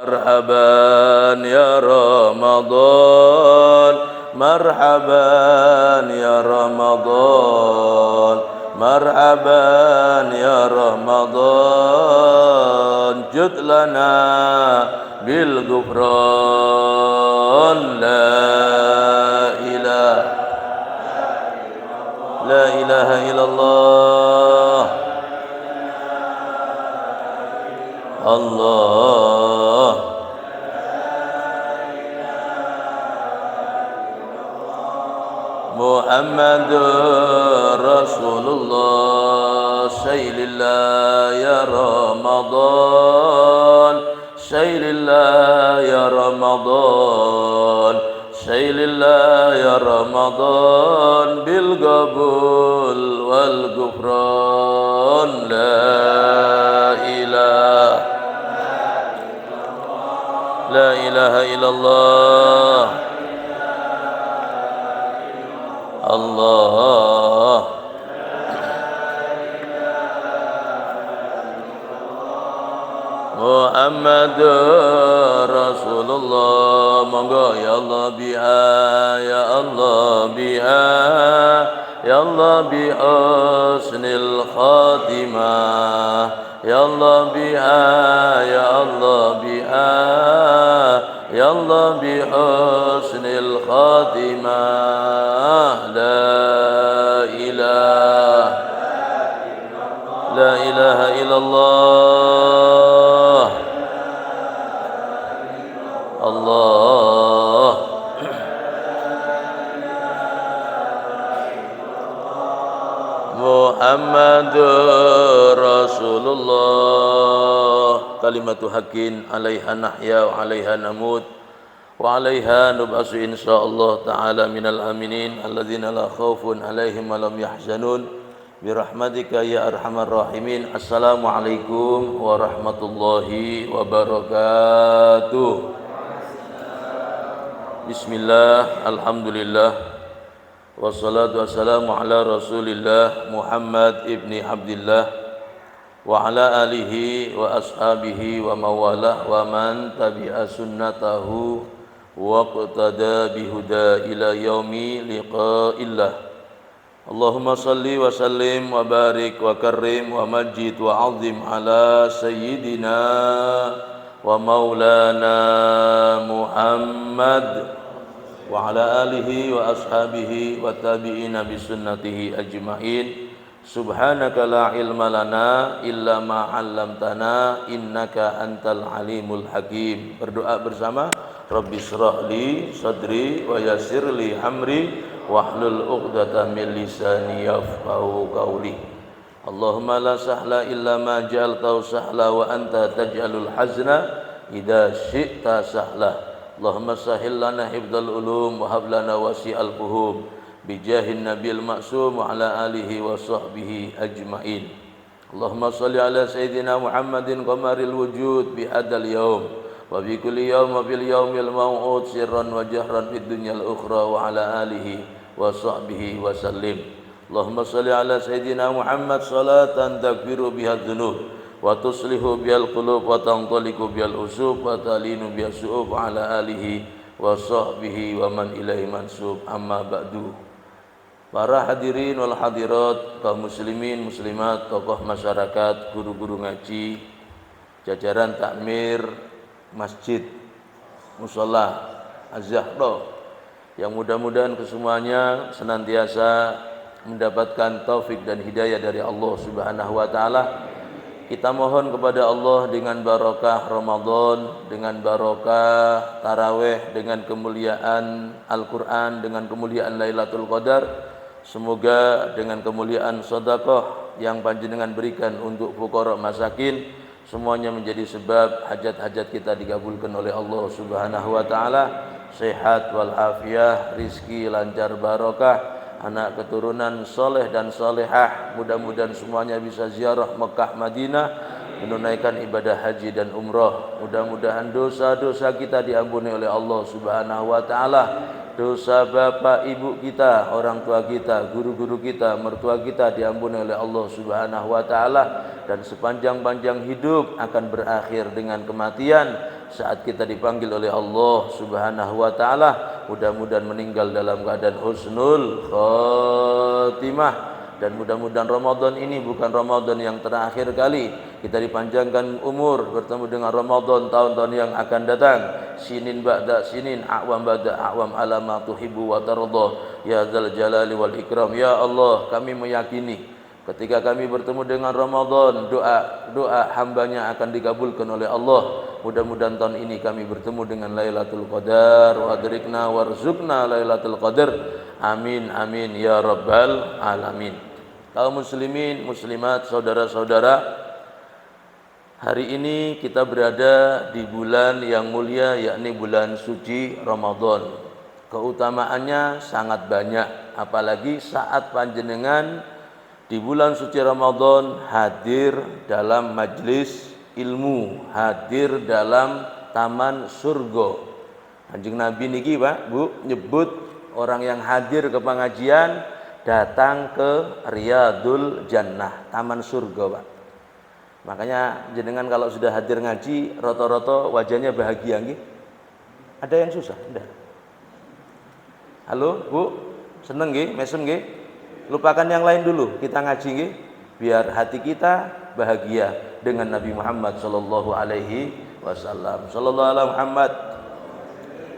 مرحبا يا رمضان مرحبا يا رمضان مرحبا يا رمضان جد لنا بالغفران لا إله إلا الله الله محمد رسول الله شيل الله يا رمضان شيل الله يا رمضان شيل الله يا رمضان بالقبول والغفران لا إله إلا الله Allah Muhammad Rasulullah monggo ya Allah biha ya Allah biha ya Allah bi husnil khatimah ya Allah biha ya Allah biha ya Allah bi husnil khatimah la ilaha illallah Allah Muhammadur Rasulullah kalimatu haqqin 'alaiha nahya wa 'alaiha namut wa 'alaiha nub'atsu insyaallah ta'ala minal aminin alladzina la khaufun 'alaihim wa lam yahzanun birahmatika ya arhamar rahimin. Assalamualaikum warahmatullahi wabarakatuh. Bismillah, alhamdulillah, wassalatu wassalamu ala rasulillah Muhammad ibni Abdillah wa ala alihi wa ashabihi wa mawalah wa man tabi'a sunnatahu wa qtada bihuda ila yaumi liqa'illah. Allahumma salli wa sallim wa barik wa karrim wa majid wa azim ala sayyidina wa maulana Muhammad wa ala alihi wa ashabihi wa tabi'ina bi sunnatihi ajma'in. Subhanaka la ilma lana illa ma 'allamtana innaka antal alimul hakim. Berdoa bersama. Rabbi shrah li sadri wa yassir li amri wahlul 'uqdatam min lisani yafqahu qawli. Allahumma la sahla illa ma ja'altahu sahla wa anta taj'alul hazna idza syi'ta sahla. Allahumma sahhil lana hifdzal ulum wa hab lana wasi'al fuhum bijahin nabiyil ma'sum wa ala alihi wa sahbihi ajma'in. Allahumma shalli ala sayyidina Muhammadin qamaril wujud bi hadzal yaum wa bi kulli yaum wa fil yaumil maw'ud sirran wa jahran fid dunyal ukhra wa ala alihi wa sahbihi wa sallim. Allahumma shalli ala sayyidina Muhammad salatan takfiru biha dzunub wa tuslihu bihal qulub wa tantaliqu bihal usub wa talinu bihas su'ub ala alihi wa sahbihi wa man ilaihi mansub. Amma ba'du. Para hadirin wal hadirat, kaum muslimin muslimat, tokoh masyarakat, guru-guru ngaji, jajaran takmir masjid mushola Az-Zahra, yang mudah-mudahan kesemuanya senantiasa mendapatkan taufik dan hidayah dari Allah Subhanahu wa taala. Kita mohon kepada Allah dengan barokah Ramadan, dengan barokah Tarawih, dengan kemuliaan Al-Quran, dengan kemuliaan Lailatul Qadar, semoga dengan kemuliaan sedekah yang panjenengan berikan untuk fuqara masakin, semuanya menjadi sebab hajat-hajat kita dikabulkan oleh Allah Subhanahu wa taala. Sehat wal afiah, rizki lancar barokah, anak keturunan soleh dan solehah. Mudah-mudahan semuanya bisa ziarah Mekah Madinah, menunaikan ibadah haji dan umrah. Mudah-mudahan dosa-dosa kita diampuni oleh Allah Subhanahu wa taala. Dosa bapak ibu kita, orang tua kita, guru-guru kita, mertua kita diampuni oleh Allah Subhanahu wa taala, dan sepanjang-panjang hidup akan berakhir dengan kematian. saat kita dipanggil oleh Allah Subhanahu wa taala, mudah-mudahan meninggal dalam keadaan husnul khatimah. Dan mudah-mudahan Ramadan ini bukan Ramadan yang terakhir kali kita dipanjangkan umur bertemu dengan Ramadan tahun-tahun yang akan datang. Sinin ba'da sinin, a'wam ba'da a'wam, ala ma tuhibbu wa tarda ya dzal jalali wal ikram. Ya Allah, kami meyakini ketika kami bertemu dengan Ramadan, doa hambanya akan dikabulkan oleh Allah. Mudah-mudahan tahun ini kami bertemu dengan Lailatul Qadar, wa adrikna warzuqna Lailatul Qadar. Amin amin ya rabbal alamin. Kaum muslimin muslimat, saudara-saudara, hari ini kita berada di bulan yang mulia, yakni bulan suci Ramadan. Keutamaannya sangat banyak, apalagi saat panjenengan di bulan suci Ramadan hadir dalam majlis ilmu, hadir dalam taman surga. Kanjeng Nabi niki Pak, Bu, nyebut orang yang hadir ke pengajian datang ke Riyadul Jannah, taman surga, Pak. Makanya jenengan kalau sudah hadir ngaji, rata-rata wajahnya bahagia nggih. Ada yang susah? Enggak. Halo, Bu, seneng nggih, mesem nggih? Lupakan yang lain dulu, kita ngaji nggih, biar hati kita bahagia dengan Nabi Muhammad sallallahu alaihi wasallam. Sallallahu alaihi Muhammad.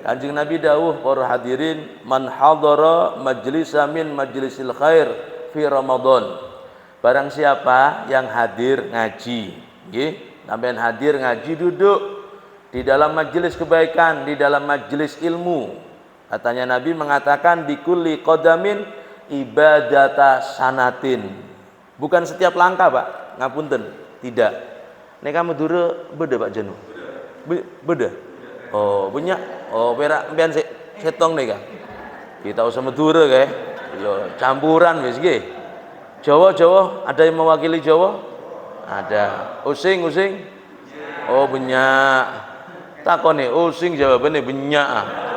Kanjeng Nabi dawuh, para hadirin, man hadara majlisa min majlisil khair fi Ramadan. Barang siapa yang hadir ngaji, nggih, sampean hadir ngaji duduk di dalam majelis kebaikan, di dalam majelis ilmu. Katanya Nabi mengatakan di kulli qadamin ibadata sanatin. Bukan setiap langkah, Pak. Ngapunten, tidak. Nek kamu dure beda Pak Janu. Beda. Oh, banyak. Oh, perak mbian setong nih Kak. Kita usah Madura kae. Yo campuran wis nggih. Jawa, ada yang mewakili Jawa? Ada. Using. Oh, banyak. Takone using jawabane banyak.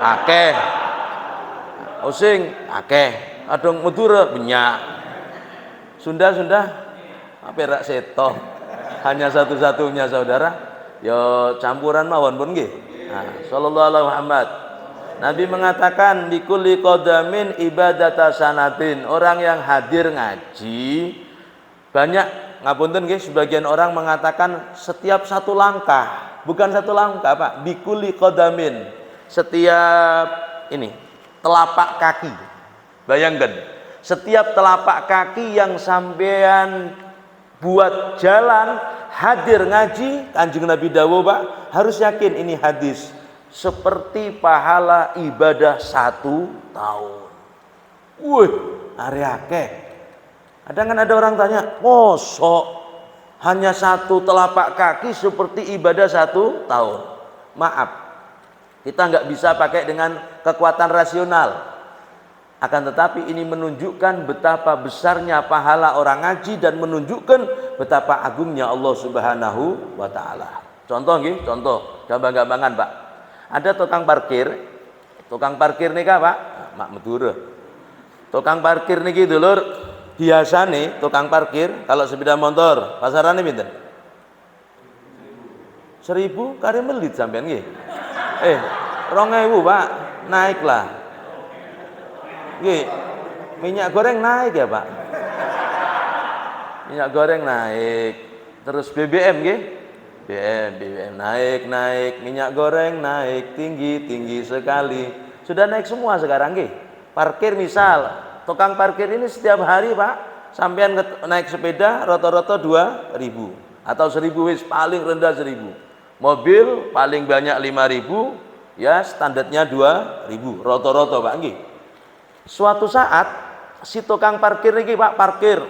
Akeh. Using akeh. Adong Madura banyak. Sunda perak setong. Hanya satu-satunya saudara. Yo campuran mawon pun nggih. Nah, sallallahu alaihi Muhammad. Nabi mengatakan di kulli qadamin ibadata sanatin. Orang yang hadir ngaji banyak, ngapunten nggih, sebagian orang mengatakan setiap satu langkah. Bukan satu langkah, Pak. Di kulli qadamin. Setiap ini telapak kaki. Bayangkan, setiap telapak kaki yang sampean buat jalan hadir ngaji, Kanjeng Nabi dawuh, Pak, harus yakin ini hadis, seperti pahala ibadah 1 tahun. Wih, are akeh. Kadang kan ada orang tanya, mosok hanya 1 telapak kaki seperti ibadah 1 tahun? Maaf, kita nggak bisa pakai dengan kekuatan rasional. Akan tetapi ini menunjukkan betapa besarnya pahala orang ngaji dan menunjukkan betapa agungnya Allah Subhanahu wa taala. Contoh nggih, contoh gampang-gampangan, Pak. Ada tukang parkir nika, Pak. Mak Madura. Tukang parkir niki dulur, biasane tukang parkir kalau sepeda motor pasarane pinten? 1.000 kare melit sampean nggih. 2.000, Pak. Naiklah. Nggih, minyak goreng naik ya, Pak. Minyak goreng naik. Terus BBM nggih. BBM naik, minyak goreng naik tinggi sekali. Sudah naik semua sekarang nggih. Parkir misal, tukang parkir ini setiap hari, Pak, sampean naik sepeda rata-rata 2.000 atau 1.000 wis paling rendah 1.000. Mobil paling banyak 5.000, ya standarnya 2.000 rata-rata, Pak nggih. Suatu saat si tukang parkir ini, Pak, parkir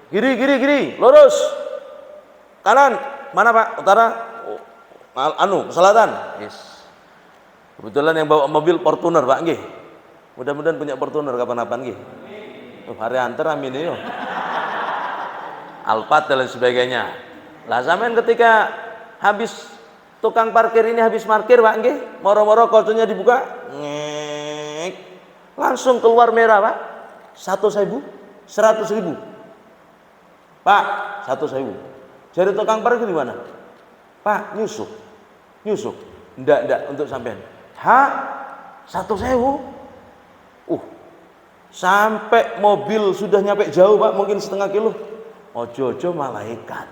giri, lurus kanan, mana Pak? Utara, selatan. Yes. Kebetulan yang bawa mobil Fortuner, Pak nggih. Mudah-mudahan punya Fortuner kapan-kapan nggih. Hari antar amin yo. Alphard dan lain sebagainya. Lah sampean ketika habis tukang parkir ini habis parkir, Pak nggih, moro-moro kartunya dibuka, langsung keluar merah, Pak. 1.000, 100.000. Pak, 1.000. Jadi tukang parkir di mana? Pak, nyusuk. Ndak untuk sampean. Hak 1.000. Sampai mobil sudah nyampe jauh Pak, mungkin setengah kilo. Ojo-ojo malaikat.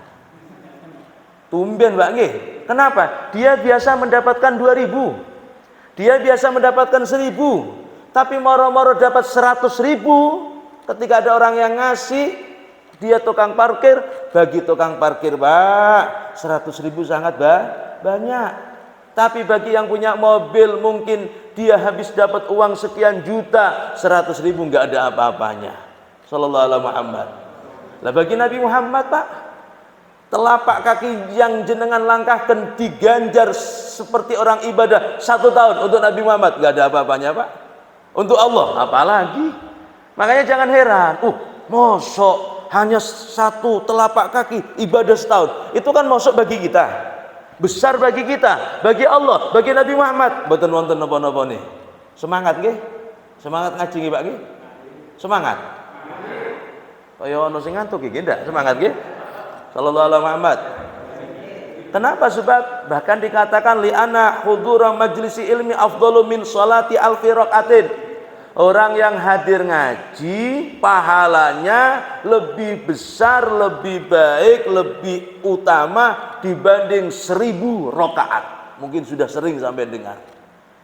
Tumben Pak nggih. Kenapa? Dia biasa mendapatkan 2.000. Dia biasa mendapatkan 1.000. Tapi moro-moro dapat 100.000. Ketika ada orang yang ngasih, dia tukang parkir, bagi tukang parkir Pak, 100.000 sangat banyak. Tapi bagi yang punya mobil, mungkin dia habis dapat uang sekian juta, 100.000 nggak ada apa-apanya. Sallallahu alaihi Muhammad. Lah bagi Nabi Muhammad Pak, telapak kaki yang jenengan langkahkan diganjar seperti orang ibadah 1 tahun. Untuk Nabi Muhammad nggak ada apa-apanya Pak. Untuk Allah apalagi. Makanya jangan heran. Mosok hanya 1 telapak kaki ibadah setahun. Itu kan mosok bagi kita. Besar bagi kita, bagi Allah, bagi Nabi Muhammad. Mboten wonten napa-napa nih. Semangat nggih? Semangat ngaji nggih Pak nggih? Semangat. Kaya ono sing ngantuk nggih ndak? Semangat nggih? Sallallahu alaihi Muhammad. Kenapa? Sebab bahkan dikatakan li'anna hudura majlisi ilmi afdalu min sholati alfi raqatin. Orang yang hadir ngaji pahalanya lebih besar, lebih baik, lebih utama dibanding 1.000 rakaat. Mungkin sudah sering sampai dengar.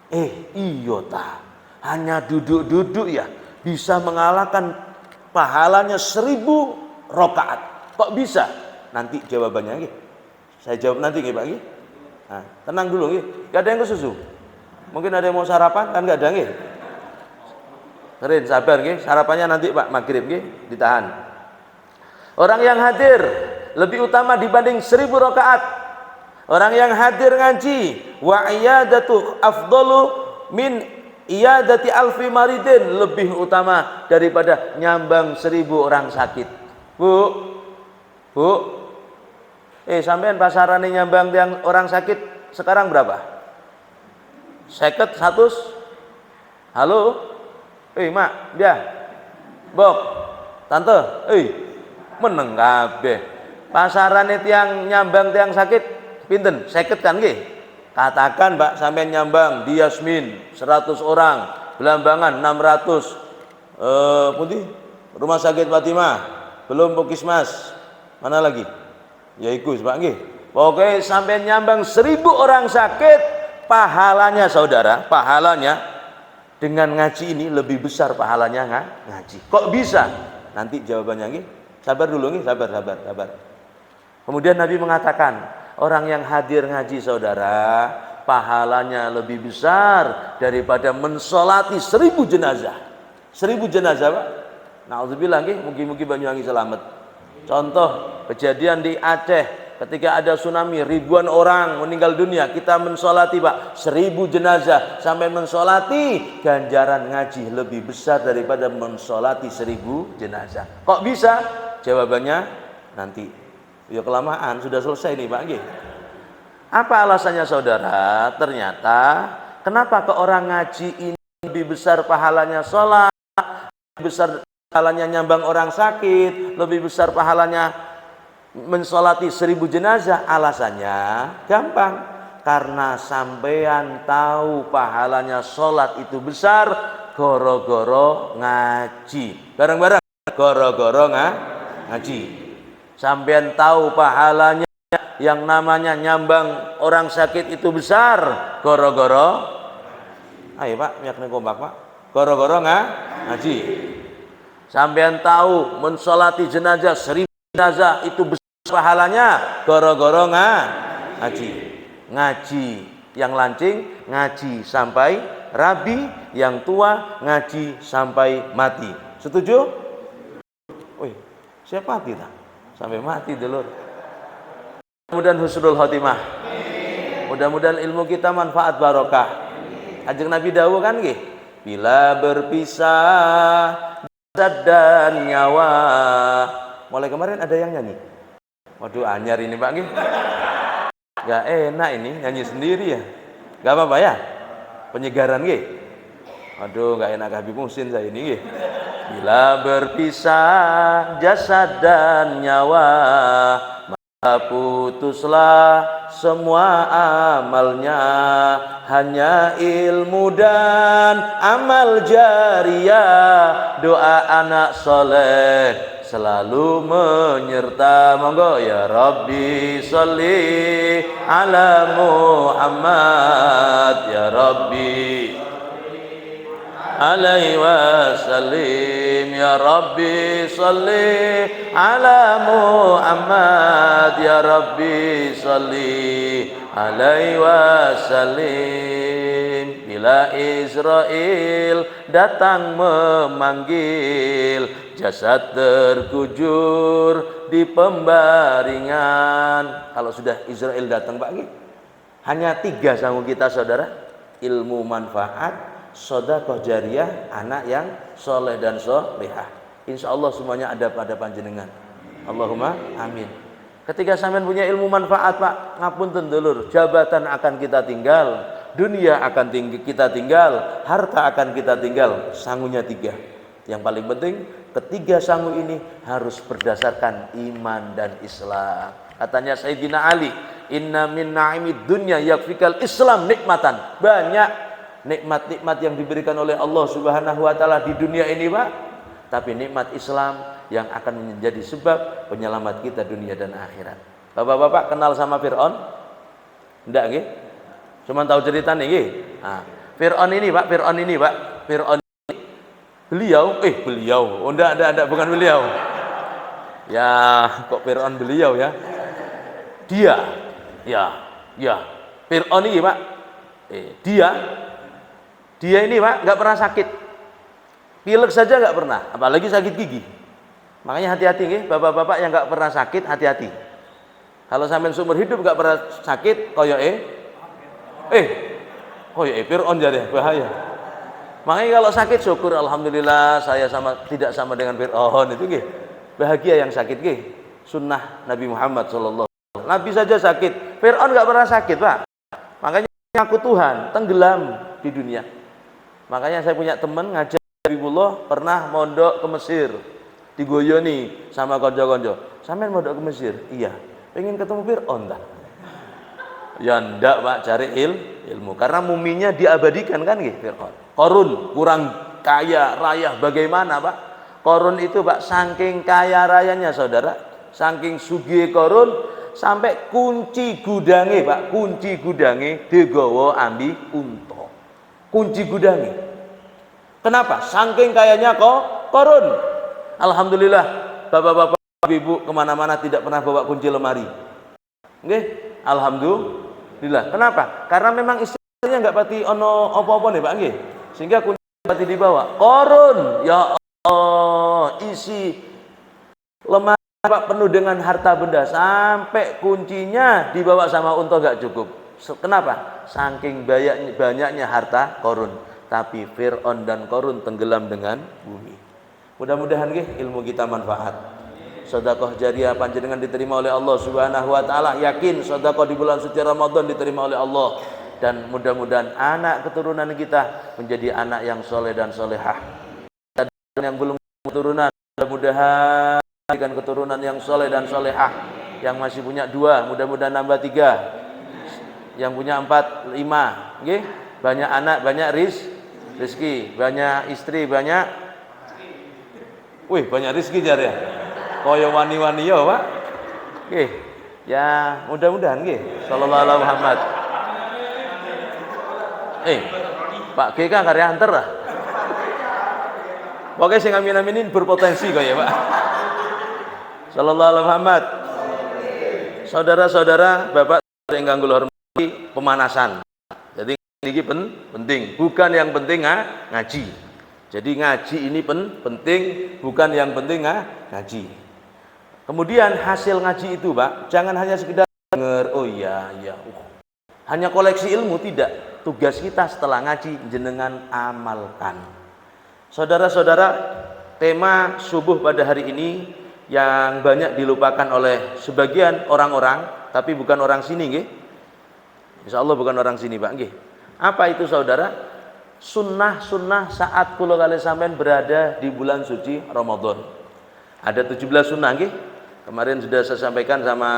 Iya ta. Hanya duduk-duduk ya bisa mengalahkan pahalanya 1.000 rakaat. Kok bisa? Nanti jawabannya nggih. Saya jawab nanti nggih Pak nggih. Nah, tenang dulu nggih. Enggak ada yang ke susu. Mungkin ada yang mau sarapan kan enggak ada nggih. Rin, sabar nggih, sarapannya nanti Pak maghrib nggih, ditahan. Orang yang hadir lebih utama dibanding 1.000 rakaat. Orang yang hadir ngaji, wa iyadatu afdalu min iyadati alfi maridin, lebih utama daripada nyambang 1.000 orang sakit. Bu, sampean pasarane nyambang yang orang sakit sekarang berapa? 50, 100? Halo? Mak, dia, Bok, Tante, meneng kabeh. Pasarane tiang nyambang tiang sakit, pinten? 50 kan nggih? Katakan Pak, sampean nyambang di Yasmin 100 orang, Belambangan 600. Putih, Rumah Sakit Fatimah, belum Puskesmas. Mana lagi? Ya iku Pak nggih. Pokoknya sampean nyambang 1.000 orang sakit, pahalanya saudara, pahalanya dengan ngaji ini lebih besar pahalanya ngaji. Kok bisa? Nanti jawabannya nggih. Sabar dulu nggih, sabar. Kemudian Nabi mengatakan, orang yang hadir ngaji saudara, pahalanya lebih besar daripada mensolati 1.000 jenazah. 1.000 jenazah Pak. Nauzubillah nggih, mugi-mugi Banyuwangi selamat. Contoh kejadian di Aceh. Ketika ada tsunami, ribuan orang meninggal dunia, kita mensolati Pak 1.000 jenazah. Sampai mensolati, ganjaran ngaji lebih besar daripada mensolati 1.000 jenazah. Kok bisa? Jawabannya nanti. Ya kelamaan, sudah selesai nih Pak nggih. Apa alasannya saudara? Ternyata kenapa ke orang ngaji ini lebih besar pahalanya sholat, lebih besar pahalanya nyambang orang sakit, lebih besar pahalanya mensolati 1.000 jenazah? Alasannya gampang, karena sampean tahu pahalanya sholat itu besar goro-goro ngaji. Bareng-bareng, goro-goro ngaji. Sampean tahu pahalanya yang namanya nyambang orang sakit itu besar goro-goro, ayo Pak, miakne kompak Pak, goro-goro ngaji. Sampean tahu mensolati jenazah 1.000 jenazah itu besar pahalanya goro-goro ngaji. Ngaji yang lancing, ngaji sampai rabi, yang tua ngaji sampai mati. Setuju? Wih, siapa kita? Sampai mati dulur. Mudah-mudahan husnul khotimah. Mudah-mudahan ilmu kita manfaat barokah. Kanjeng Nabi dawuh kan nggih, bila berpisah jasad dan nyawa. Mulai kemarin ada yang nyanyi. Waduh, anyar ini Pak nggih. Gak enak ini nyanyi sendiri ya. Gak apa-apa ya. Penyegaran nggih. Waduh, gak enak Habib Muhsin saya ini nggih. Bila berpisah jasad dan nyawa, putuslah semua amalnya, hanya ilmu dan amal jariah, doa anak soleh selalu menyerta. Monggo ya Rabbi sholli ala Muhammad, ya Rabbi alaihi wasallim, ya Rabbi sholli ala Muhammad, ya Rabbi sholli alaihi wasallim. Bila Israel datang memanggil, jasad terkujur di pembaringan. Kalau sudah Israel datang Pak, hanya 3 sanggup kita saudara: ilmu manfaat, sedekah jariyah, anak yang soleh dan solehah. Insya Allah semuanya ada pada panjenengan. Allahumma amin. Ketika sampean punya ilmu manfaat Pak, ngapunten dulur, jabatan akan kita tinggal, dunia akan kita tinggal, harta akan kita tinggal. Sangunya 3. Yang paling penting, ketiga sangu ini harus berdasarkan iman dan Islam. Katanya Sayyidina Ali, inna min na'imid dunya yakfikal Islam nikmatan. Banyak nikmat-nikmat yang diberikan oleh Allah Subhanahu wa taala di dunia ini Pak, tapi nikmat Islam yang akan menjadi sebab penyelamat kita dunia dan akhirat. Bapak-bapak kenal sama Fir'aun? Enggak nggih? Cuma tahu cerita nih nggih. Nah, Fir'aun ini Pak, Fir'aun ini beliau oh enggak bukan beliau. Ya, kok Fir'aun beliau ya? Dia. Ya. Fir'aun ini Pak. Dia ini Pak nggak pernah sakit, pilek saja nggak pernah, apalagi sakit gigi. Makanya hati-hati nih bapak-bapak yang nggak pernah sakit, hati-hati. Kalau sampean seumur hidup nggak pernah sakit, koyoke Fir'aun jadi bahaya. Makanya kalau sakit syukur alhamdulillah saya tidak sama dengan Fir'aun itu nggih. Bahagia yang sakit nggih. Sunnah Nabi Muhammad sallallahu alaihi wasallam. Nabi saja sakit, Fir'aun nggak pernah sakit Pak. Makanya aku Tuhan tenggelam di dunia. Makanya saya punya teman ngajar Habibullah pernah mondok ke Mesir, digoyoni sama konco-konco. Sampean mondok ke Mesir? Iya. Pengen ketemu Fir'aun tak? Ya ndak Pak, cari ilmu. Karena muminya diabadikan kan nggih Fir'aun. Qarun kurang kaya raya bagaimana Pak? Qarun itu Pak saking kaya rayanya saudara, saking sugih Qarun sampai kunci gudange Pak, kunci gudange digawa ambi unta. Kunci gudangnya. Kenapa? Saking kayanya kok Qarun. Alhamdulillah, bapak-bapak, ibu kemana-mana tidak pernah bawa kunci lemari. Nggih, alhamdulillah. Kenapa? Karena memang istrinya nggak pati ono apa-apa nih Pak nggih. Sehingga kunci pati dibawa. Qarun, ya Allah, isi lemari Pak penuh dengan harta benda sampai kuncinya dibawa sama unta nggak cukup. Kenapa? Saking banyaknya harta Qarun, tapi Fir'aun dan Qarun tenggelam dengan bumi. Mudah-mudahan nggih ilmu kita manfaat. Sedekah jariyah panjenengan diterima oleh Allah Subhanahu wa taala. Yakin sedekah di bulan suci Ramadan diterima oleh Allah, dan mudah-mudahan anak keturunan kita menjadi anak yang soleh dan solehah. Yang belum keturunan, mudah-mudahan berikan keturunan yang soleh dan solehah. Yang masih punya 2, mudah-mudahan nambah 3. Yang punya 4, 5, nggih. Banyak anak, banyak rezeki, banyak istri, banyak rezeki jar ya. Kaya wani-wani ya, Pak. Nggih. Ya, mudah-mudahan nggih. Sallallahu alaihi Muhammad. Pak G kan karya anter lah. Pokoknya sing amin-aminin berpotensi kok ya, Pak. Sallallahu alaihi Muhammad. Saudara-saudara, Bapak ingkang kula hormati, pemanasan. Jadi ini penting, bukan yang penting ngaji. Jadi ngaji ini penting, bukan yang penting ngaji. Kemudian hasil ngaji itu, Pak, jangan hanya sekedar denger, oh iya, hanya koleksi ilmu, tidak. Tugas kita setelah ngaji jenengan amalkan. Saudara-saudara, tema subuh pada hari ini yang banyak dilupakan oleh sebagian orang-orang, tapi bukan orang sini nggih. Insya Allah bukan orang sini Pak nggih. Apa itu saudara? Sunnah-sunnah saat kula kali sampean berada di bulan suci Ramadan. Ada 17 sunnah nggih. Kemarin sudah saya sampaikan sama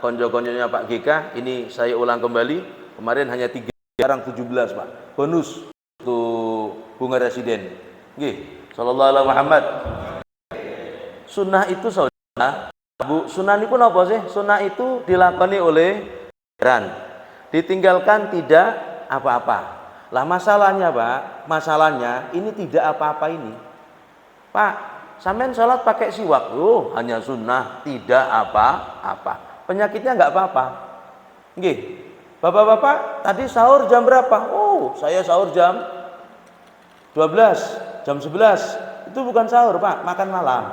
konco-konconya Pak GK, ini saya ulang kembali. Kemarin hanya 3, sekarang 17 Pak. Bonus untuk bunga residen. Nggih, sallallahu alaihi Muhammad. Sunnah itu saudara, Bu, sunnah itu apa sih? Sunnah itu dilakoni oleh ran. Ditinggalkan tidak apa-apa. Lah masalahnya Pak, masalahnya ini tidak apa-apa ini. Pak, sampean sholat pakai siwak, hanya sunnah, tidak apa-apa. Penyakitnya nggak apa-apa. Nggih, bapak-bapak tadi sahur jam berapa? Oh, saya sahur jam 12, jam 11. Itu bukan sahur Pak, makan malam.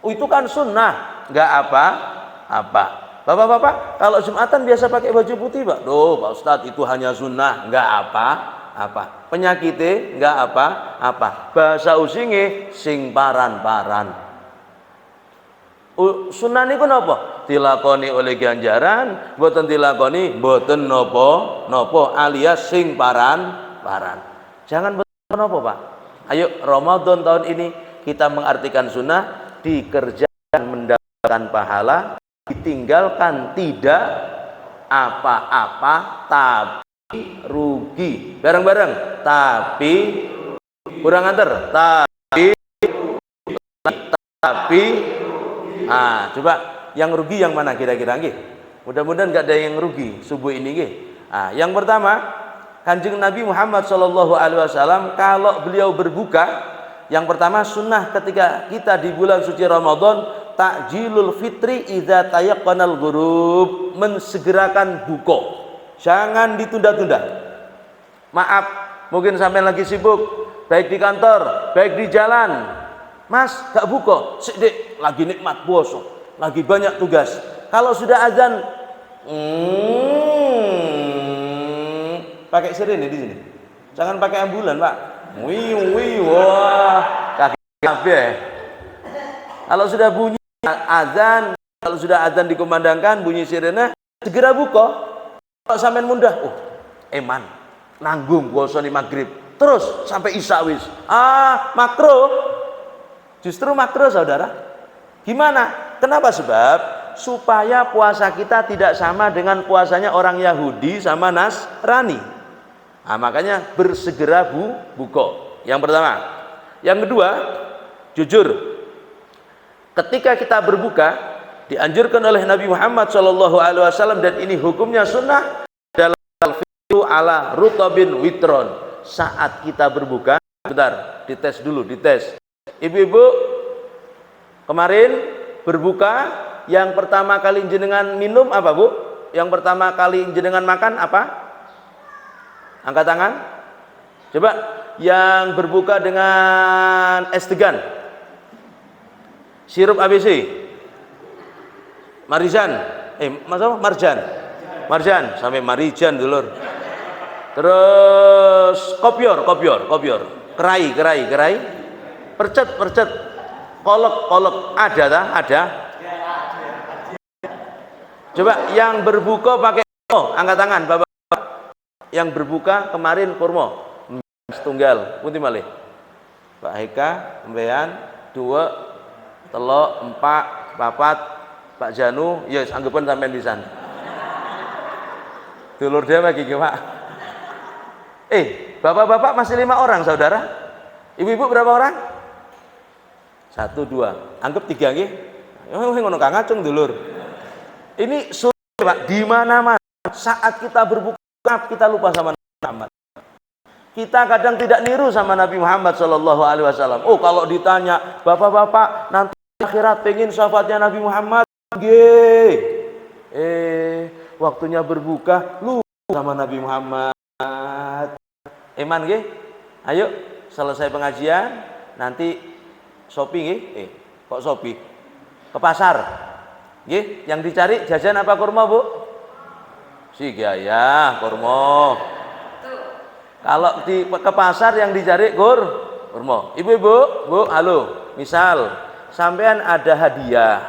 Oh, itu kan sunnah, nggak apa-apa. Bapak-bapak, kalau Jumatan biasa pakai baju putih Pak. Duh, Pak Ustadz, itu hanya sunnah, nggak apa-apa. Penyakitnya nggak apa-apa. Bahasa usinge sing paran-paran. Sunnah niku napa? Dilakoni oleh ganjaran, boten dilakoni boten nopo alias sing paran-paran. Jangan boten nopo Pak. Ayo Ramadan tahun ini kita mengartikan sunnah, dikerjakan mendapatkan pahala, ditinggalkan tidak apa-apa tapi rugi. Bareng-bareng, tapi kurang antar, tapi coba yang rugi yang mana kira-kira nggih? Mudah-mudahan enggak ada yang rugi subuh ini nggih. Yang pertama, Kanjeng Nabi Muhammad sallallahu alaihi wasallam kalau beliau berbuka, yang pertama sunnah ketika kita di bulan suci Ramadan, takjilul fitri idza tayaqqanal ghurub, mensegerakan buka. Jangan ditunda-tunda. Maaf, mungkin sampai lagi sibuk, baik di kantor, baik di jalan. Mas, gak buka, sidik, lagi nikmat puasa, lagi banyak tugas. Kalau sudah azan, pakai sirine di sini. Jangan pakai ambulan, Pak. Wah, kaki kabeh. Kalau sudah bunyi azan, kalau sudah azan dikumandangkan, bunyi sirene, segera buka. Kalau sampean mundah, eman, nanggung puasa di maghrib, terus sampai isya wis. Makro. Justru makro saudara. Gimana? Kenapa? Sebab supaya puasa kita tidak sama dengan puasanya orang Yahudi sama Nasrani. Makanya bersegera buka. Yang pertama. Yang kedua, jujur. Ketika kita berbuka, dianjurkan oleh Nabi Muhammad SAW, dan ini hukumnya sunnah, adalah al-fitru ala rutabin witron. Saat kita berbuka, bentar, dites dulu, dites. Ibu-ibu, kemarin berbuka, yang pertama kali jenengan minum apa Bu? Yang pertama kali jenengan makan apa? Angkat tangan. Coba yang berbuka dengan es degan, sirup ABC, Marijan, Marjan sampai Marijan dulur. Terus kopior, kerai, percet, kolek, ada. Coba yang berbuka pakai angkat tangan, Bapak. Yang berbuka kemarin kurma setunggal, pundi malih? Pak Heka, mbean, 2, 3, 4, 4, Pak Janu, yes, anggapan sampean pisan. Dulur dhewe iki, Pak. Bapak-bapak masih 5 orang, saudara. Ibu-ibu berapa orang? 1, 2. Anggap 3 nggih. Ngono Kang Acung dulur. Ini sunnah, Pak, di mana-mana. Saat kita berbuka, kita lupa sama Nabi Muhammad. Kita kadang tidak niru sama Nabi Muhammad sallallahu alaihi wasallam. Kalau ditanya, "Bapak-bapak, nanti akhirat pengen syafaatnya Nabi Muhammad?" Nggih. Waktunya berbuka lupa sama Nabi Muhammad. Eman nggih? Ayo, selesai pengajian, nanti shopping nggih. Kok shopping? Ke pasar. Nggih, yang dicari jajan apa kurma, Bu? Ya, kurma. Kalau ke pasar yang dicari kurma. Ibu-ibu, Bu, halo. Misal sampean ada hadiah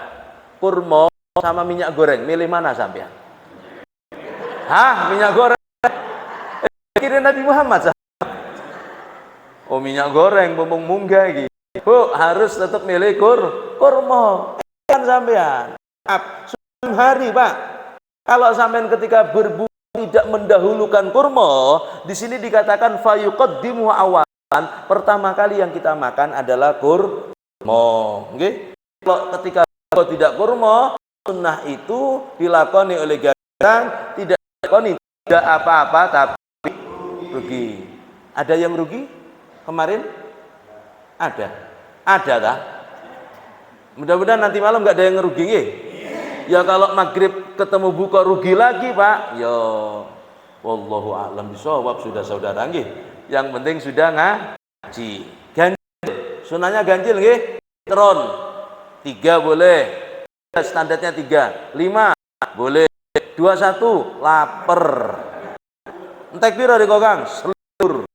kurma sama minyak goreng, milih mana sampean? Minyak goreng. Kira Nabi Muhammad. Minyak goreng mumpung munggah gitu. Bu, harus tetap milih kurma. Kan sampean. Sebelum hari, Pak. Kalau sampean ketika berbuka tidak mendahulukan kurma, di sini dikatakan fayuqaddimu awalan, pertama kali yang kita makan adalah kurma. Nggih. Kalau ketika tidak kurma, sunnah itu dilakoni oleh ganjaran, tidak dilakoni tidak apa-apa tapi rugi. Ada yang rugi kemarin? Ada tak? Mudah-mudahan nanti malam nggak ada yang rugi nggih. Ya kalau maghrib ketemu buka rugi lagi, Pak. Ya wallahu a'lam bishawab, sudah saudara nggih. Yang penting sudah ngaji. Ganjil. Sunahnya ganjil nggih. Tron 3 boleh. Standarnya 3. 5 boleh. 21 lapar. Entek piro di kokang? Selur.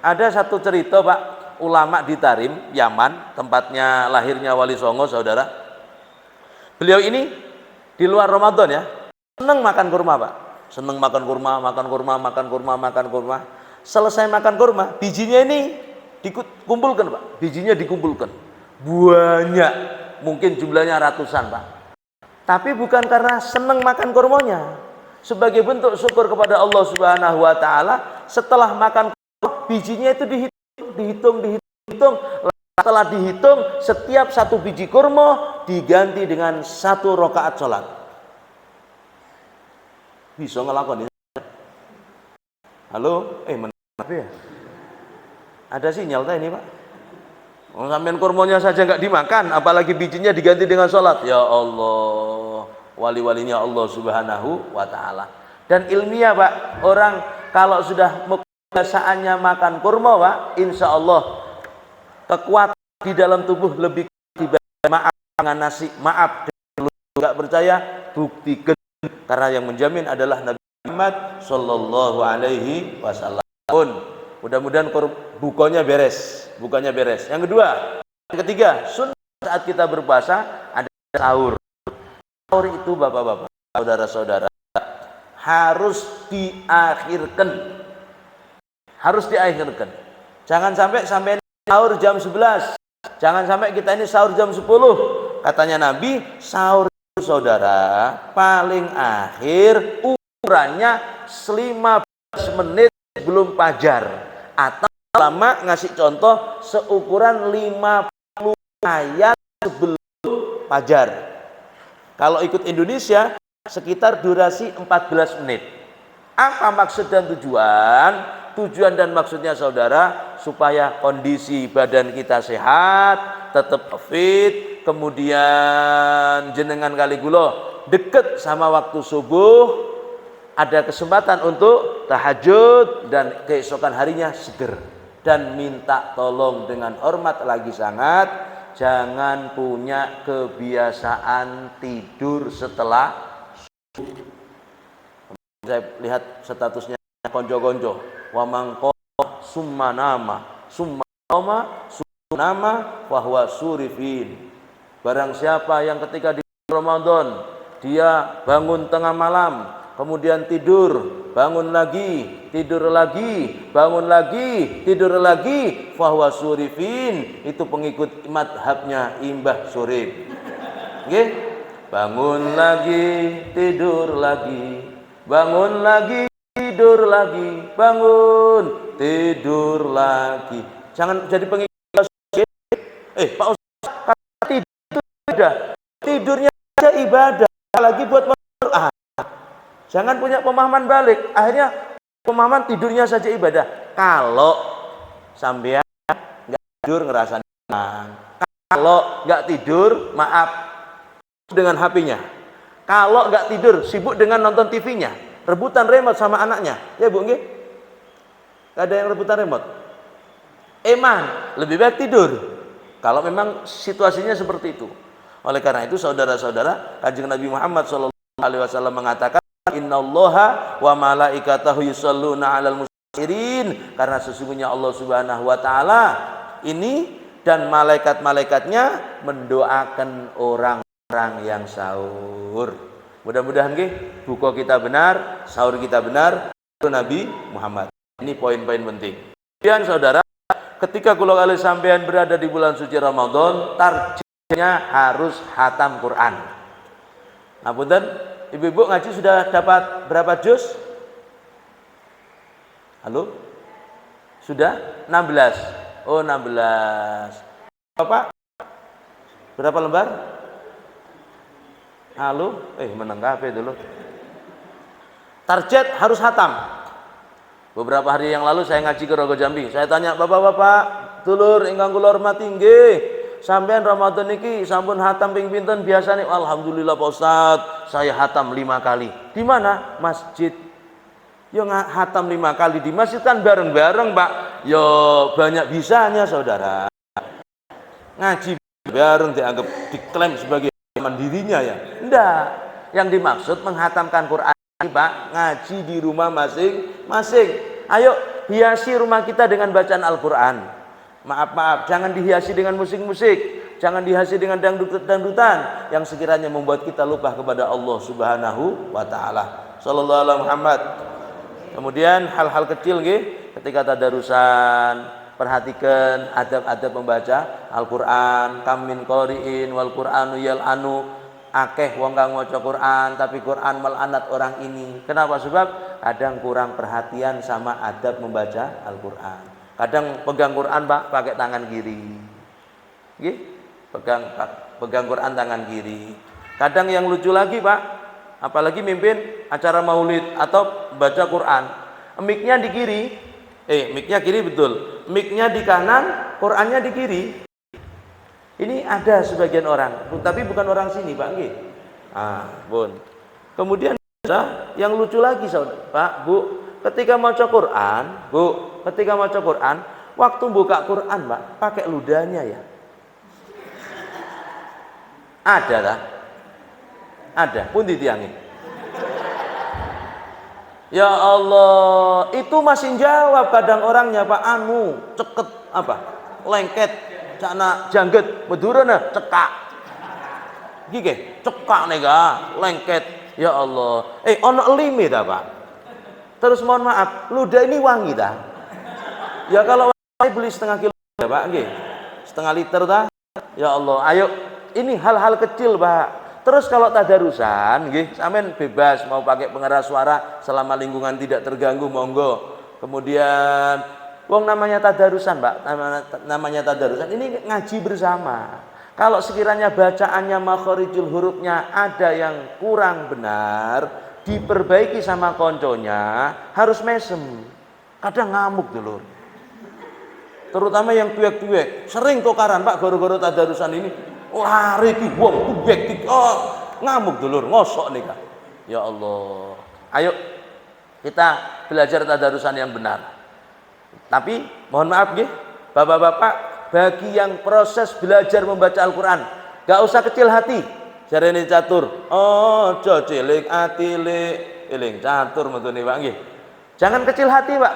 Ada satu cerita, Pak, ulama di Tarim, Yaman, tempatnya lahirnya Wali Songo, saudara. Beliau ini di luar Ramadan ya, senang makan kurma, Pak. Senang makan kurma, makan kurma, makan kurma, makan kurma. Selesai makan kurma, bijinya ini dikumpulkan, Pak. Bijinya dikumpulkan. Banyak, mungkin jumlahnya ratusan, Pak. Tapi bukan karena senang makan kurmanya. Sebagai bentuk syukur kepada Allah Subhanahu wa taala, setelah makan kurma, bijinya itu dihitung. Setelah dihitung, setiap satu biji kurma diganti dengan 1 rakaat sholat. Bisa ngelakoni? Halo? Apa ya? Ada sinyal tak ini, Pak? Sampean kurmanya saja nggak dimakan, apalagi bijinya diganti dengan sholat. Ya Allah, wali-walinya Allah Subhanahu wa ta'ala. Dan ilmiah, Pak, orang kalau sudah kebiasaannya makan kurma, Pak, insya Allah kekuatan di dalam tubuh lebih dibanding maaf dengan nasi. Maaf, nggak percaya, buktikan, karena yang menjamin adalah Nabi Muhammad Sallallahu Alaihi Wasallam. Mudah-mudahan bukanya beres. Yang kedua, yang ketiga, sunnah saat kita berpuasa ada sahur. Sahur itu, bapak-bapak, saudara-saudara, harus diakhirkan. Jangan sampai sahur jam 11. Jangan sampai kita ini sahur jam 10. Katanya Nabi, sahur itu, saudara, paling akhir ukurannya 15 menit sebelum fajar. Atau ulama ngasih contoh seukuran 50 ayat sebelum fajar. Kalau ikut Indonesia sekitar durasi 14 menit. Apa maksud dan tujuan? Tujuan dan maksudnya, saudara, supaya kondisi badan kita sehat, tetap fit, kemudian jenengan kali gulo deket sama waktu subuh, ada kesempatan untuk tahajud, dan keesokan harinya seger. Dan minta tolong dengan hormat lagi sangat, jangan punya kebiasaan tidur setelah subuh. Saya lihat statusnya konco-konco, wa mangko summa nama bahwa surifin. Barang siapa yang ketika di Ramadan dia bangun tengah malam, kemudian tidur, bangun lagi, tidur lagi, bangun lagi, tidur lagi, bahwa surifin, itu pengikut madhabnya Imbah Surif. Nggih? Bangun lagi, tidur lagi, bangun lagi, tidur lagi, bangun, tidur lagi. Jangan jadi pengikut Pak Ustaz, tidur ibadah. Tidurnya aja ibadah, lagi buat jangan punya pemahaman balik. Akhirnya pemahaman tidurnya saja ibadah. Kalau sampean nggak tidur ngerasa tenang. Kalau nggak tidur, maaf, dengan HP-nya. Kalau nggak tidur, sibuk dengan nonton TV-nya, rebutan remote sama anaknya. Ya Bu, nggih? Nggak ada yang rebutan remote. Lebih baik tidur. Kalau memang situasinya seperti itu. Oleh karena itu, saudara-saudara, Kanjeng Nabi Muhammad SAW mengatakan, Innallaha wa malaikatahu yusholluna 'alal musaffirin, karena sesungguhnya Allah Subhanahu wa taala ini dan malaikat-malaikatnya mendoakan orang-orang yang sahur. Mudah-mudahan nggih buka kita benar, sahur kita benar, itu Nabi Muhammad. Ini poin-poin penting. Kemudian saudara, ketika kula kali sampean berada di bulan suci Ramadan, tarjih harus hatam Quran. Nah, punten, ibu-ibu ngaji sudah dapat berapa juz? Halo? Sudah 16. Oh, 16. Bapak berapa lembar? Halo? Menang kafe dulu. Target harus hatam. Beberapa hari yang lalu saya ngaji ke Rogo Jambi. Saya tanya, "Bapak-bapak, dulur ingkang kula hormati nggih, sampean Ramadan niki sampun hatam ping pinten biasane?" "Alhamdulillah Pak Ustaz, saya hatam 5 kali." "Di mana?" "Masjid." "Ya hatam 5 kali di masjid kan bareng-bareng, Pak." "Ya banyak bisanya, Saudara. Ngaji bareng dianggap diklaim sebagai mandirinya ya." Enggak. Yang dimaksud menghatamkan Quran, Pak, ngaji di rumah masing-masing. Ayo hiasi rumah kita dengan bacaan Al-Quran. Maaf, jangan dihiasi dengan musik-musik, jangan dihiasi dengan dangdut-dangdutan yang sekiranya membuat kita lupa kepada Allah Subhanahu wa taala. Sallallahu alaihi Muhammad. Kemudian hal-hal kecil nggih, ketika tadarusan, perhatikan adab-adab membaca Al-Quran. Kam min qari'in wal Qur'anu yal'anu, akeh wong kang maca Quran tapi Quran melanat orang ini. Kenapa? Sebab kadang kurang perhatian sama adab membaca Al-Quran. Kadang pegang Quran, Pak, pakai tangan kiri. Nggih? Pegang Quran tangan kiri. Kadang yang lucu lagi, Pak, apalagi mimpin acara maulid atau baca Quran, mic-nya di kiri. Mic-nya kiri betul. Mic-nya di kanan, Qurannya di kiri. Ini ada sebagian orang, tapi bukan orang sini, Pak, nggih. Bun. Kemudian yang lucu lagi, Saudara, Pak, Bu, ketika maca Quran, waktu buka Quran, Pak, pakai ludahnya ya. Ada lah. Ada, pun ditiangi. Ya Allah, itu masih jawab kadang orangnya, Pak, ceket apa? Lengket, cana jangget, medurana cekak. Gige, cekak nega, lengket. Ya Allah. Ono limit dah, Pak. Terus mohon maaf, ludah ini wangi dah. Ya kalau wangi beli setengah kilo ya, Pak, nggih. Setengah liter dah. Ya Allah, ayo. Ini hal-hal kecil, Pak. Terus kalau tadarusan, nggih, sampean bebas mau pakai pengeras suara selama lingkungan tidak terganggu, monggo. Kemudian, wong namanya tadarusan, Pak, namanya tadarusan. Ini ngaji bersama. Kalau sekiranya bacaannya makharijul hurufnya ada yang kurang benar, diperbaiki sama konconya, harus mesem. Kadang ngamuk dulu. Terutama yang tuek-tuek, sering tukaran, Pak, goro-goro tadarusan ini. Lari ki wong tuwek ngamuk dulur, ngosok nih, Kak. Ya Allah. Ayo kita belajar tadarusan yang benar. Tapi mohon maaf nggih, Bapak-bapak, bagi yang proses belajar membaca Al-Qur'an, gak usah kecil hati. Jarene catur. Ojo cilik ati lek, eling catur metune, Pak, nggih. Jangan kecil hati, Pak.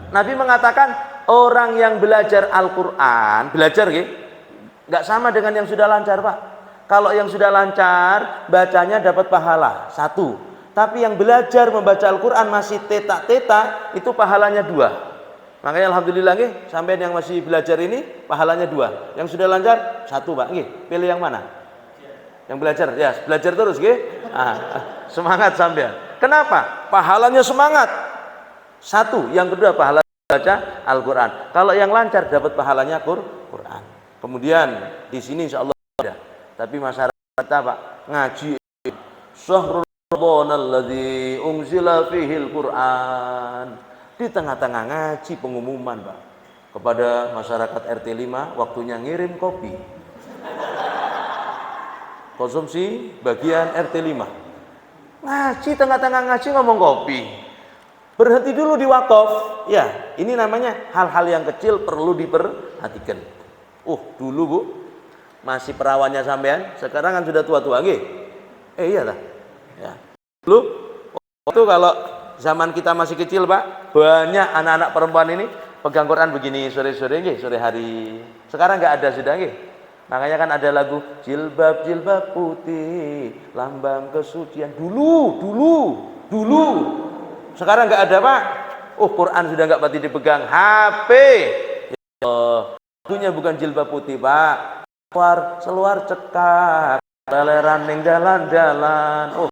Nabi mengatakan orang yang belajar Al-Qur'an, belajar nggih, nggak sama dengan yang sudah lancar, Pak. Kalau yang sudah lancar, bacanya dapat pahala 1. Tapi yang belajar membaca Al-Quran masih teta-teta, itu pahalanya 2. Makanya alhamdulillah nggih, sampean yang masih belajar ini pahalanya 2. Yang sudah lancar 1, Pak, nggih. Pilih yang mana? Yang belajar, ya, belajar terus nggih. Semangat sampean. Kenapa? Pahalanya semangat. 1, yang kedua pahala baca Al-Quran. Kalau yang lancar dapat pahalanya Quran. Kemudian di sini insyaallah ada. Tapi masyarakat kita, Pak, ngaji syahrul ramadhanalladzi unzila fihil Qur'an. Di tengah-tengah ngaji pengumuman, Pak, kepada masyarakat RT 5 waktunya ngirim kopi. Konsumsi bagian RT 5. Ngaji tengah-tengah ngaji ngomong kopi. Berhenti dulu di wakaf. Ya, ini namanya hal-hal yang kecil perlu diperhatikan. Dulu, Bu, masih perawannya sampean, sekarang kan sudah tua-tua nggih. Iya lah. Ya. Dulu waktu kalau zaman kita masih kecil, Pak, banyak anak-anak perempuan ini pegang Quran begini sore-sore nggih, sore hari. Sekarang enggak ada sudah nggih. Makanya kan ada lagu jilbab putih, lambang kesucian. Dulu. Sekarang enggak ada, Pak. Quran sudah enggak pati dipegang, HP. Ya Allah. Tentunya bukan jilbab putih, Pak. seluar cekak, baleran ning jalan-jalan. Oh,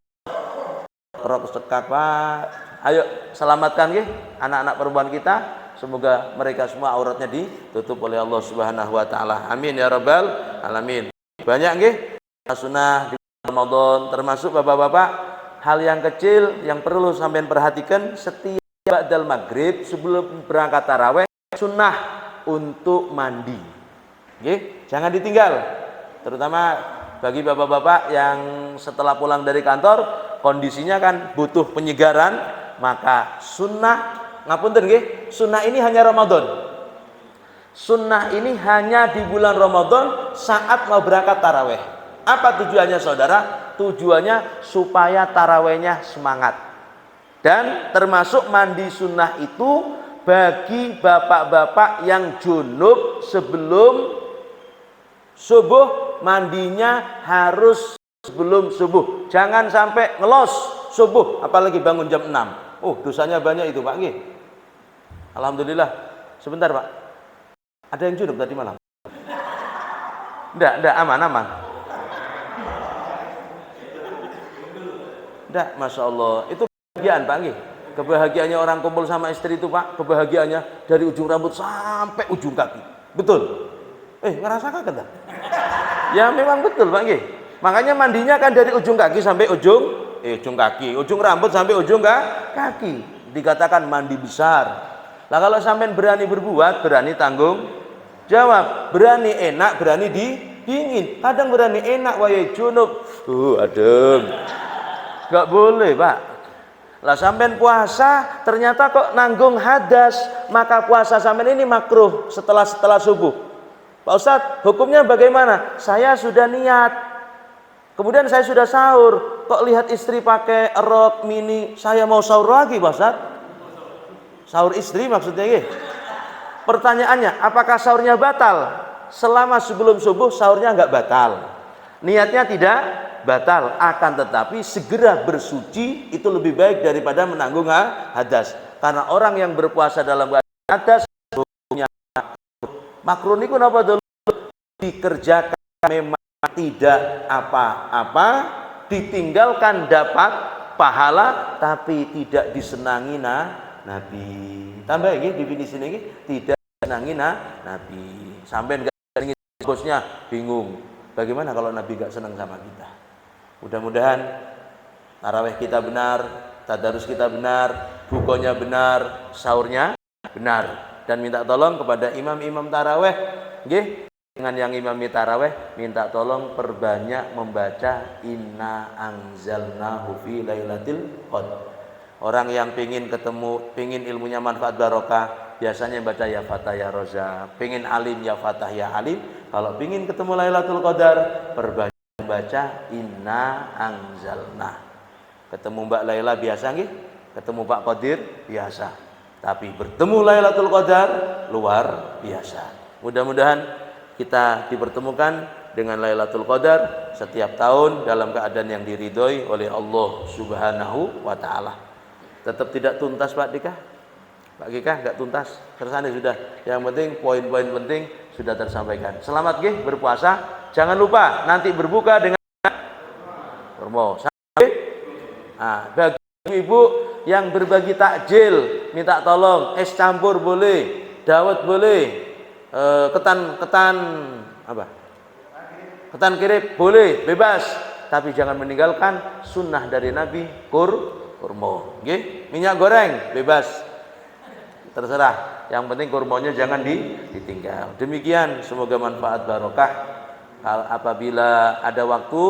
rok cekak Pak. Ayo selamatkan nggih anak-anak perempuan kita. Semoga mereka semua auratnya ditutup oleh Allah Subhanahu wa taala. Amin ya rabbal alamin. Banyak nggih sunnah di Ramadan, termasuk Bapak-bapak, hal yang kecil yang perlu sampean perhatikan setiap ba'dal maghrib sebelum berangkat tarawih, sunnah untuk mandi. Nggih, jangan ditinggal. Terutama bagi bapak-bapak yang setelah pulang dari kantor kondisinya kan butuh penyegaran, maka sunnah ngapunten nggih, sunnah ini hanya Ramadan. Sunnah ini hanya di bulan Ramadan saat mau berangkat taraweh. Apa tujuannya saudara? Tujuannya supaya tarawehnya semangat. Dan termasuk mandi sunnah itu bagi bapak-bapak yang junub sebelum subuh, mandinya harus sebelum subuh. Jangan sampai ngelos subuh, apalagi bangun jam 6. Oh, dosanya banyak itu Pak nggih. Alhamdulillah. Sebentar Pak. Ada yang junub tadi malam? Enggak, aman. Enggak, Masya Allah. Itu kebahagiaan Pak nggih. Kebahagiaannya orang kumpul sama istri itu Pak. Kebahagiaannya dari ujung rambut sampai ujung kaki. Betul. Ngerasakan kan? Ya memang betul Pak nggih. Makanya mandinya kan dari ujung kaki sampai ujung kaki. Ujung rambut sampai ujung kaki. Dikatakan mandi besar. Lah kalau sampean berani berbuat, berani tanggung jawab, berani enak, berani dingin. Kadang berani enak wae junub. Adem. Enggak boleh, Pak. Lah sampean puasa ternyata kok nanggung hadas, maka puasa sampean ini makruh setelah subuh. Pak Ustadz, hukumnya bagaimana? Saya sudah niat. Kemudian saya sudah sahur. Kok lihat istri pakai rok mini, saya mau sahur lagi, Pak Ustadz? Sahur istri maksudnya ya? Pertanyaannya, apakah sahurnya batal? Selama sebelum subuh sahurnya enggak batal. Niatnya tidak batal, akan tetapi segera bersuci itu lebih baik daripada menanggung hadas. Karena orang yang berpuasa dalam keadaan hadas hukumnya makruh niku napa dulu dikerjakan memang tidak apa-apa, ditinggalkan dapat pahala tapi tidak disenangi Nabi. Tambah lagi definisi ini tidak disenangi Nabi. Sampai enggak senangi bosnya bingung. Bagaimana kalau Nabi enggak senang sama kita? Mudah-mudahan tarawih kita benar, tadarus kita benar, bukonya benar, sahurnya benar. Dan minta tolong kepada imam-imam tarawih, nggih, dengan yang imami tarawih minta tolong perbanyak membaca inna anzalnahu fi lailatul qadar. Orang yang pingin ilmunya manfaat barokah, biasanya baca ya Fatah ya Roza. Pingin alim ya Fatah ya alim. Kalau pingin ketemu Lailatul Qadar, perbanyak membaca inna anzalna. Ketemu Mbak Laila biasa nggih? Ketemu Pak Qadir biasa. Tapi bertemu Lailatul Qadar luar biasa. Mudah-mudahan kita dipertemukan dengan Lailatul Qadar setiap tahun dalam keadaan yang diridhoi oleh Allah Subhanahu wa taala. Tetap tidak tuntas Pak Dika? Pak Gika enggak tuntas. Tersana sudah. Yang penting poin-poin penting sudah tersampaikan. Selamat nggih berpuasa. Jangan lupa nanti berbuka dengan kurma. Bagi ibu yang berbagi takjil, minta tolong es campur boleh, dawet boleh, ketan kirip boleh, bebas, tapi jangan meninggalkan sunnah dari Nabi kurma. Nggih, minyak goreng bebas, terserah. Yang penting kurmanya jangan ditinggal. Demikian, semoga manfaat barokah. Apabila ada waktu,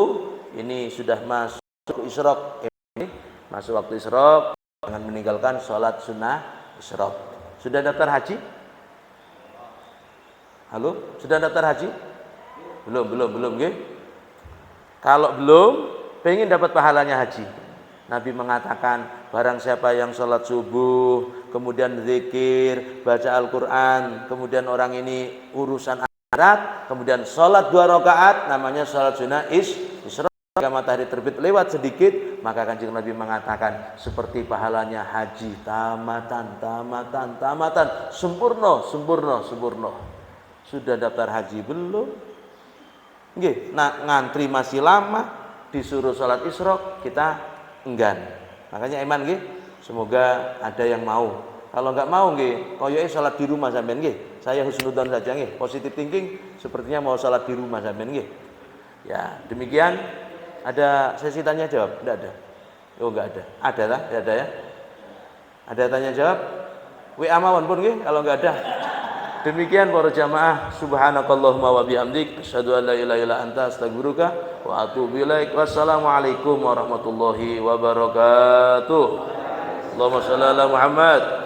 ini sudah masuk isyraq, masuk waktu isyraq, jangan meninggalkan sholat sunnah isyraq. Sudah daftar haji? Halo, sudah daftar haji? Belum, nggih. Kalau belum, pengen dapat pahalanya haji. Nabi mengatakan, barang siapa yang sholat subuh, kemudian zikir, baca Al-Quran, kemudian orang ini urusan akhirat, kemudian sholat 2 rakaat, namanya sholat sunnah isyraq. Jika matahari terbit lewat sedikit, maka Kanjeng Nabi mengatakan seperti pahalanya haji tamatan, sempurna. Sudah daftar haji belum? Nggih, nah ngantri masih lama, disuruh salat isyraq kita enggan. Makanya iman nggih, semoga ada yang mau. Kalau enggak mau nggih, koyoke salat di rumah sampean nggih. Saya husnudzon saja nggih, positive thinking sepertinya mau salat di rumah sampean nggih. Ya, demikian. Ada sesi tanya jawab? Enggak ada. Oh, enggak ada. Ada lah, ada ya. Ada tanya jawab? WA mawon pun nggih kalau enggak ada. Demikian para jamaah, subhanakallahumma wa bihamdik, asyhadu an la ilaha illa anta, astaghfiruka wa atubu ilaik. Wassalamualaikum warahmatullahi wabarakatuh. Allahumma shalli ala Muhammad.